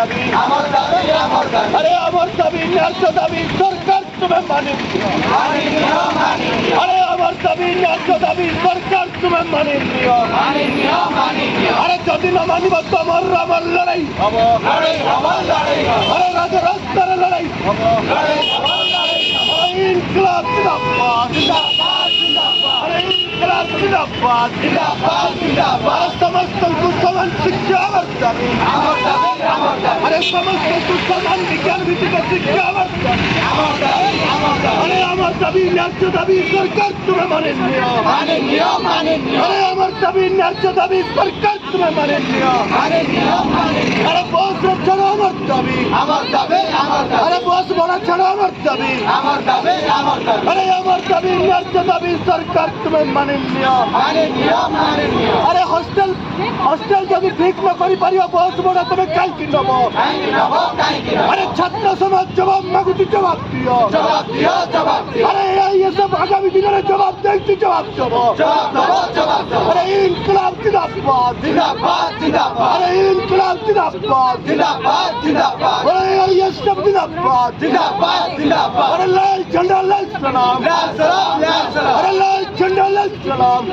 দাবি আরে আমার দাবি ন্যায্য দাবি সরকার তুমি মানে আরে আমার দাবি ন্যায্য দাবি সরকার তুমি মানে নিও আরে যদি না মানিব তোমার আমার লড়াই আরে রাস্তার লড়াই ইনকলাব জিন্দাবাদ আরে ইনকলাব জিন্দাবাদ সমস্ত সমান শিক্ষা আমার দাবি আরে সমস্ত সমান বিজ্ঞান ভিত্তিক শিক্ষা আমার দাবি আরে আমার দাবি ন্যায্য দাবি সরকার তুমি মানে নিও আরে আমার দাবি ন্যায্য দাবি সরকার তুমি মানে নিও আরে বস ছাড়ো আমার দাবি আরে বস বড় ছাড়ো আমার দাবি আরে আমার দাবি ন্যায্য দাবি সরকার তুমি মানে নিও আরে হোস্টেল যদি ঠিক না করি পারিব বস বড় তুমি কালকে নেব আরে ছাত্র সমাজ জবাব মাগুছি জবাব দিও আরে এসব আগামী দিনের জবাব দেখছি জবাব আরে ইনকলাব জিন্দাবাদ আরে ইনকলাব জিন্দাবাদ আরে এসব জিন্দাবাদ আরে লাল ঝন্ডা লাল সালাম আরে লাল ঝন্ডা লাল সালাম